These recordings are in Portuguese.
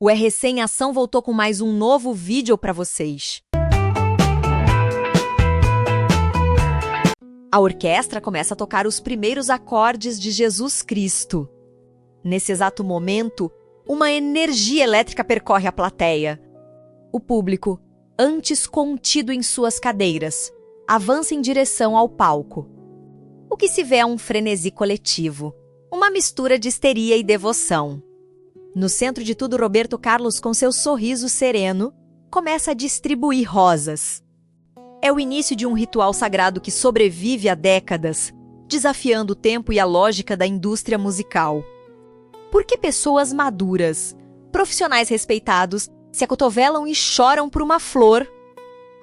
O RC em Ação voltou com mais um novo vídeo para vocês. A orquestra começa a tocar os primeiros acordes de Jesus Cristo. Nesse exato momento, uma energia elétrica percorre a plateia. O público, antes contido em suas cadeiras, avança em direção ao palco. O que se vê é um frenesi coletivo, uma mistura de histeria e devoção. No centro de tudo, Roberto Carlos, com seu sorriso sereno, começa a distribuir rosas. É o início de um ritual sagrado que sobrevive há décadas, desafiando o tempo e a lógica da indústria musical. Por que pessoas maduras, profissionais respeitados, se acotovelam e choram por uma flor?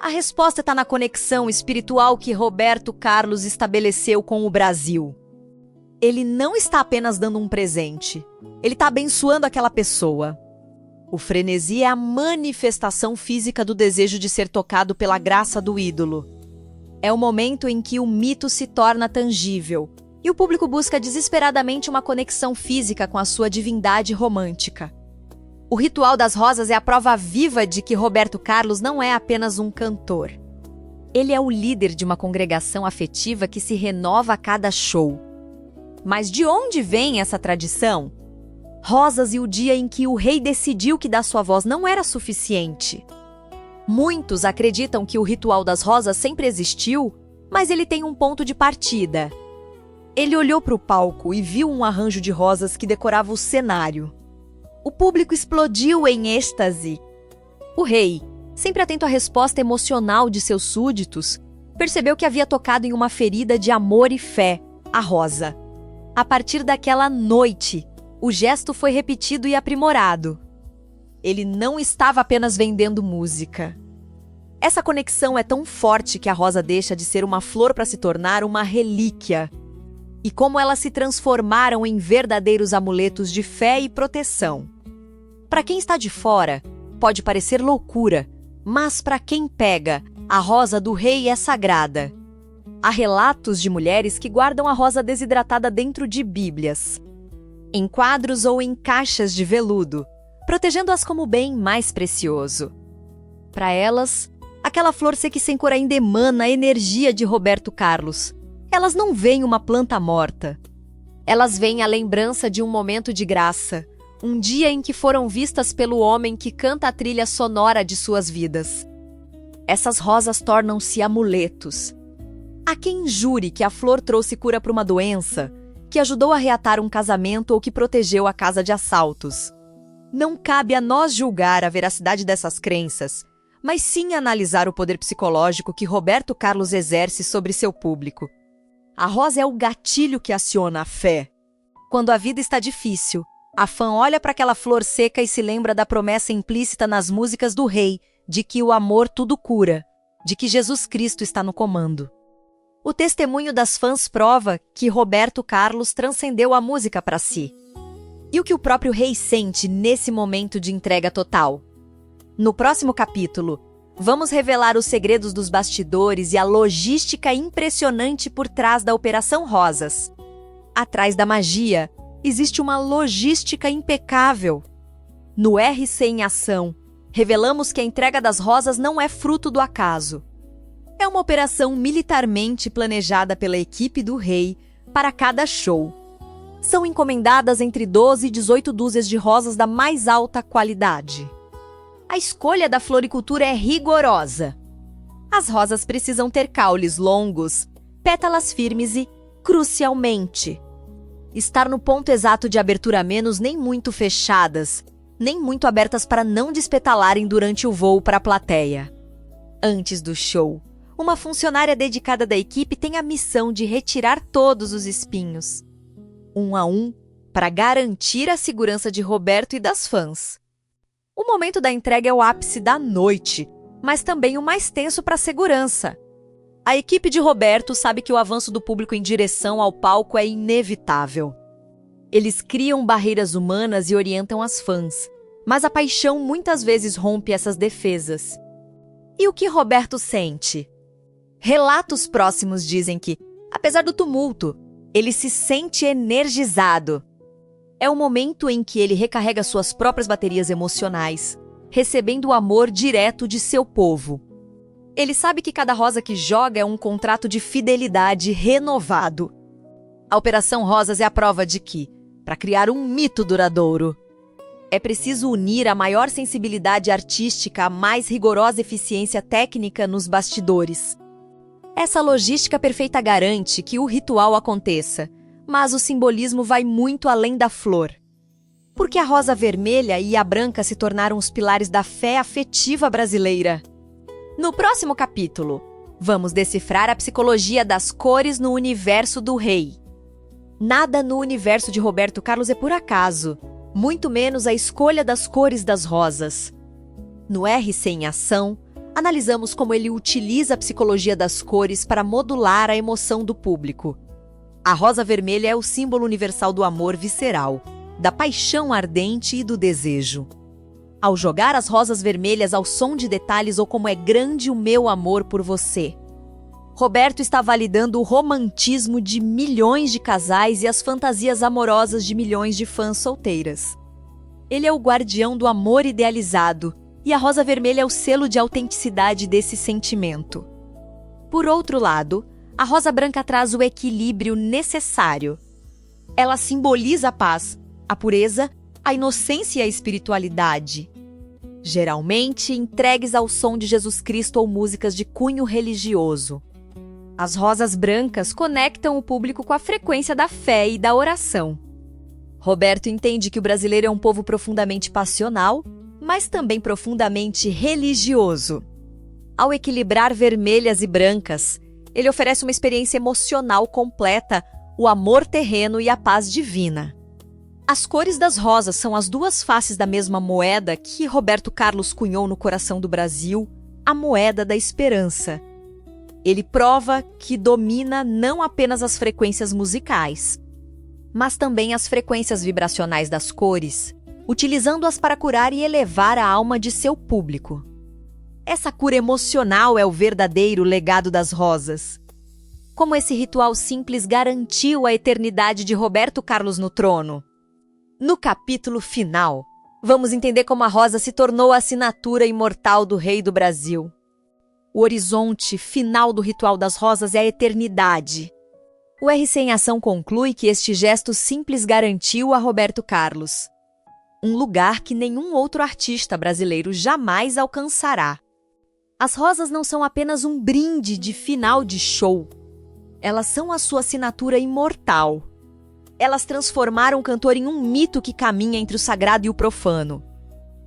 A resposta está na conexão espiritual que Roberto Carlos estabeleceu com o Brasil. Ele não está apenas dando um presente, ele está abençoando aquela pessoa. O frenesi é a manifestação física do desejo de ser tocado pela graça do ídolo. É o momento em que o mito se torna tangível e o público busca desesperadamente uma conexão física com a sua divindade romântica. O ritual das rosas é a prova viva de que Roberto Carlos não é apenas um cantor. Ele é o líder de uma congregação afetiva que se renova a cada show. Mas de onde vem essa tradição? Rosas e o dia em que o rei decidiu que dar sua voz não era suficiente. Muitos acreditam que o ritual das rosas sempre existiu, mas ele tem um ponto de partida. Ele olhou para o palco e viu um arranjo de rosas que decorava o cenário. O público explodiu em êxtase. O rei, sempre atento à resposta emocional de seus súditos, percebeu que havia tocado em uma ferida de amor e fé, a rosa. A partir daquela noite, o gesto foi repetido e aprimorado. Ele não estava apenas vendendo música. Essa conexão é tão forte que a rosa deixa de ser uma flor para se tornar uma relíquia. E como elas se transformaram em verdadeiros amuletos de fé e proteção. Para quem está de fora, pode parecer loucura, mas para quem pega, a rosa do rei é sagrada. Há relatos de mulheres que guardam a rosa desidratada dentro de bíblias, em quadros ou em caixas de veludo, protegendo-as como o bem mais precioso. Para elas, aquela flor seca e sem cor ainda emana a energia de Roberto Carlos. Elas não veem uma planta morta. Elas veem a lembrança de um momento de graça, um dia em que foram vistas pelo homem que canta a trilha sonora de suas vidas. Essas rosas tornam-se amuletos. Há quem jure que a flor trouxe cura para uma doença, que ajudou a reatar um casamento ou que protegeu a casa de assaltos. Não cabe a nós julgar a veracidade dessas crenças, mas sim analisar o poder psicológico que Roberto Carlos exerce sobre seu público. A rosa é o gatilho que aciona a fé. Quando a vida está difícil, a fã olha para aquela flor seca e se lembra da promessa implícita nas músicas do rei, de que o amor tudo cura, de que Jesus Cristo está no comando. O testemunho das fãs prova que Roberto Carlos transcendeu a música para si. E o que o próprio rei sente nesse momento de entrega total? No próximo capítulo, vamos revelar os segredos dos bastidores e a logística impressionante por trás da Operação Rosas. Atrás da magia, existe uma logística impecável. No RC em Ação, revelamos que a entrega das rosas não é fruto do acaso. É uma operação militarmente planejada pela equipe do rei para cada show. São encomendadas entre 12 e 18 dúzias de rosas da mais alta qualidade. A escolha da floricultura é rigorosa. As rosas precisam ter caules longos, pétalas firmes e, crucialmente, estar no ponto exato de abertura menos nem muito fechadas, nem muito abertas para não despetalarem durante o voo para a plateia. Antes do show, uma funcionária dedicada da equipe tem a missão de retirar todos os espinhos, um a um, para garantir a segurança de Roberto e das fãs. O momento da entrega é o ápice da noite, mas também o mais tenso para a segurança. A equipe de Roberto sabe que o avanço do público em direção ao palco é inevitável. Eles criam barreiras humanas e orientam as fãs, mas a paixão muitas vezes rompe essas defesas. E o que Roberto sente? Relatos próximos dizem que, apesar do tumulto, ele se sente energizado. É o momento em que ele recarrega suas próprias baterias emocionais, recebendo o amor direto de seu povo. Ele sabe que cada rosa que joga é um contrato de fidelidade renovado. A Operação Rosas é a prova de que, para criar um mito duradouro, é preciso unir a maior sensibilidade artística à mais rigorosa eficiência técnica nos bastidores. Essa logística perfeita garante que o ritual aconteça, mas o simbolismo vai muito além da flor. Porque a rosa vermelha e a branca se tornaram os pilares da fé afetiva brasileira. No próximo capítulo, vamos decifrar a psicologia das cores no universo do rei. Nada no universo de Roberto Carlos é por acaso, muito menos a escolha das cores das rosas. No RC em Ação, analisamos como ele utiliza a psicologia das cores para modular a emoção do público. A rosa vermelha é o símbolo universal do amor visceral, da paixão ardente e do desejo. Ao jogar as rosas vermelhas ao som de detalhes ou como é grande o meu amor por você, Roberto está validando o romantismo de milhões de casais e as fantasias amorosas de milhões de fãs solteiras. Ele é o guardião do amor idealizado, e a rosa vermelha é o selo de autenticidade desse sentimento. Por outro lado, a rosa branca traz o equilíbrio necessário. Ela simboliza a paz, a pureza, a inocência e a espiritualidade. Geralmente entregues ao som de Jesus Cristo ou músicas de cunho religioso. As rosas brancas conectam o público com a frequência da fé e da oração. Roberto entende que o brasileiro é um povo profundamente passional, mas também profundamente religioso. Ao equilibrar vermelhas e brancas, ele oferece uma experiência emocional completa, o amor terreno e a paz divina. As cores das rosas são as duas faces da mesma moeda que Roberto Carlos cunhou no coração do Brasil, a moeda da esperança. Ele prova que domina não apenas as frequências musicais, mas também as frequências vibracionais das cores, utilizando-as para curar e elevar a alma de seu público. Essa cura emocional é o verdadeiro legado das rosas. Como esse ritual simples garantiu a eternidade de Roberto Carlos no trono. No capítulo final, vamos entender como a rosa se tornou a assinatura imortal do rei do Brasil. O horizonte final do ritual das rosas é a eternidade. O RC em Ação conclui que este gesto simples garantiu a Roberto Carlos um lugar que nenhum outro artista brasileiro jamais alcançará. As rosas não são apenas um brinde de final de show. Elas são a sua assinatura imortal. Elas transformaram o cantor em um mito que caminha entre o sagrado e o profano.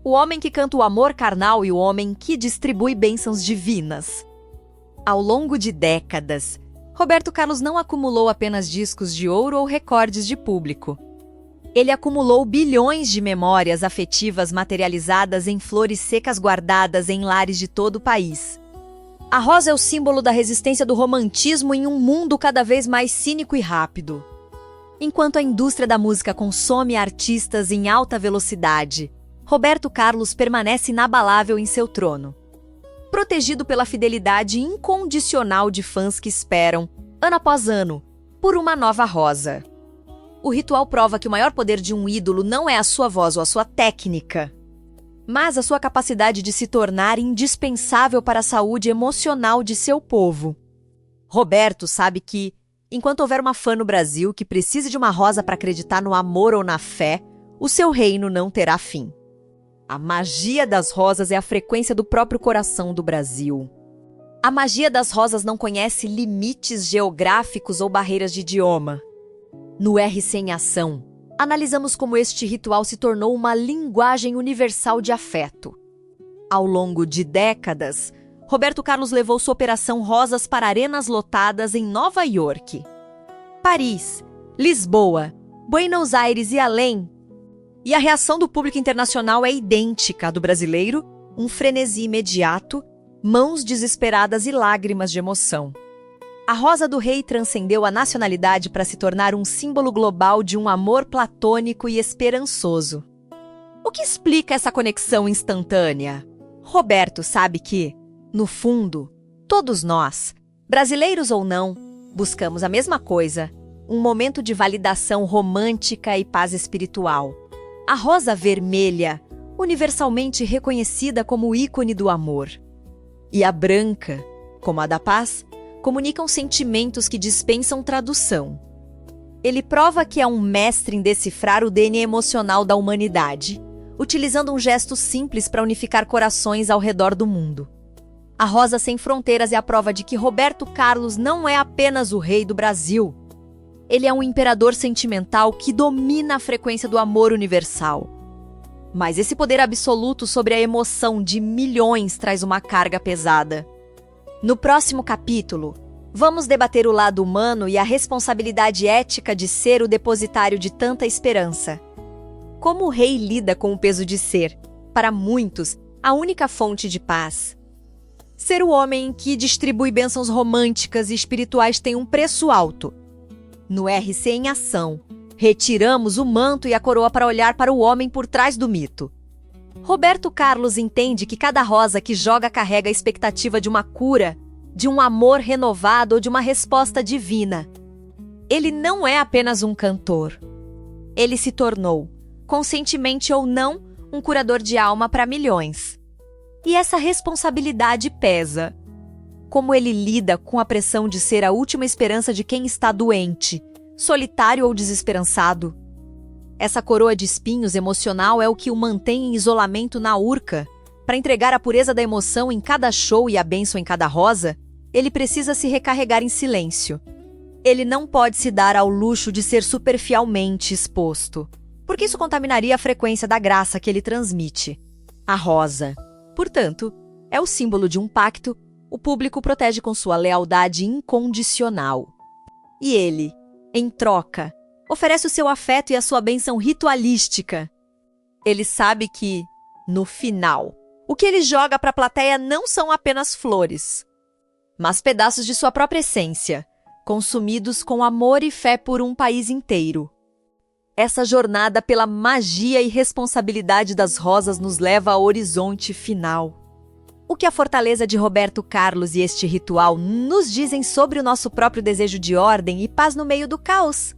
O homem que canta o amor carnal e o homem que distribui bênçãos divinas. Ao longo de décadas, Roberto Carlos não acumulou apenas discos de ouro ou recordes de público. Ele acumulou bilhões de memórias afetivas materializadas em flores secas guardadas em lares de todo o país. A rosa é o símbolo da resistência do romantismo em um mundo cada vez mais cínico e rápido. Enquanto a indústria da música consome artistas em alta velocidade, Roberto Carlos permanece inabalável em seu trono. Protegido pela fidelidade incondicional de fãs que esperam, ano após ano, por uma nova rosa. O ritual prova que o maior poder de um ídolo não é a sua voz ou a sua técnica, mas a sua capacidade de se tornar indispensável para a saúde emocional de seu povo. Roberto sabe que, enquanto houver uma fã no Brasil que precise de uma rosa para acreditar no amor ou na fé, o seu reino não terá fim. A magia das rosas é a frequência do próprio coração do Brasil. A magia das rosas não conhece limites geográficos ou barreiras de idioma. No RC em Ação, analisamos como este ritual se tornou uma linguagem universal de afeto. Ao longo de décadas, Roberto Carlos levou sua Operação Rosas para arenas lotadas em Nova York, Paris, Lisboa, Buenos Aires e além. E a reação do público internacional é idêntica à do brasileiro, um frenesi imediato, mãos desesperadas e lágrimas de emoção. A rosa do rei transcendeu a nacionalidade para se tornar um símbolo global de um amor platônico e esperançoso. O que explica essa conexão instantânea? Roberto sabe que, no fundo, todos nós, brasileiros ou não, buscamos a mesma coisa: um momento de validação romântica e paz espiritual. A rosa vermelha, universalmente reconhecida como ícone do amor. E a branca, como a da paz, comunicam sentimentos que dispensam tradução. Ele prova que é um mestre em decifrar o DNA emocional da humanidade, utilizando um gesto simples para unificar corações ao redor do mundo. A Rosa Sem Fronteiras é a prova de que Roberto Carlos não é apenas o rei do Brasil. Ele é um imperador sentimental que domina a frequência do amor universal. Mas esse poder absoluto sobre a emoção de milhões traz uma carga pesada. No próximo capítulo, vamos debater o lado humano e a responsabilidade ética de ser o depositário de tanta esperança. Como o rei lida com o peso de ser, para muitos, a única fonte de paz. Ser o homem que distribui bênçãos românticas e espirituais tem um preço alto. No RC em Ação, retiramos o manto e a coroa para olhar para o homem por trás do mito. Roberto Carlos entende que cada rosa que joga carrega a expectativa de uma cura, de um amor renovado ou de uma resposta divina. Ele não é apenas um cantor. Ele se tornou, conscientemente ou não, um curador de alma para milhões. E essa responsabilidade pesa. Como ele lida com a pressão de ser a última esperança de quem está doente, solitário ou desesperançado? Essa coroa de espinhos emocional é o que o mantém em isolamento na urca. Para entregar a pureza da emoção em cada show e a bênção em cada rosa, ele precisa se recarregar em silêncio. Ele não pode se dar ao luxo de ser superficialmente exposto, porque isso contaminaria a frequência da graça que ele transmite. A rosa, portanto, é o símbolo de um pacto. O público protege com sua lealdade incondicional. E ele, em troca, oferece o seu afeto e a sua bênção ritualística. Ele sabe que, no final, o que ele joga para a plateia não são apenas flores, mas pedaços de sua própria essência, consumidos com amor e fé por um país inteiro. Essa jornada pela magia e responsabilidade das rosas nos leva ao horizonte final. O que a fortaleza de Roberto Carlos e este ritual nos dizem sobre o nosso próprio desejo de ordem e paz no meio do caos?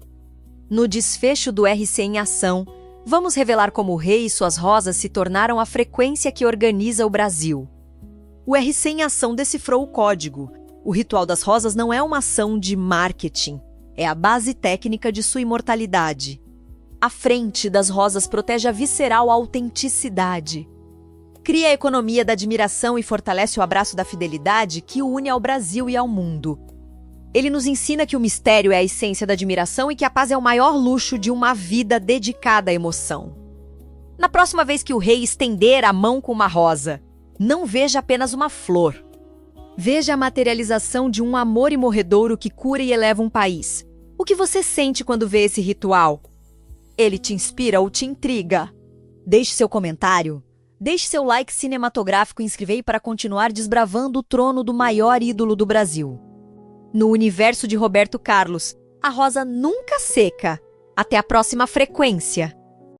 No desfecho do RC em Ação, vamos revelar como o rei e suas rosas se tornaram a frequência que organiza o Brasil. O RC em Ação decifrou o código. O ritual das rosas não é uma ação de marketing, é a base técnica de sua imortalidade. A frente das rosas protege a visceral autenticidade. Cria a economia da admiração e fortalece o abraço da fidelidade que o une ao Brasil e ao mundo. Ele nos ensina que o mistério é a essência da admiração e que a paz é o maior luxo de uma vida dedicada à emoção. Na próxima vez que o rei estender a mão com uma rosa, não veja apenas uma flor. Veja a materialização de um amor imorredouro que cura e eleva um país. O que você sente quando vê esse ritual? Ele te inspira ou te intriga? Deixe seu comentário. Deixe seu like cinematográfico e inscreva-se para continuar desbravando o trono do maior ídolo do Brasil. No universo de Roberto Carlos, a rosa nunca seca. Até a próxima frequência!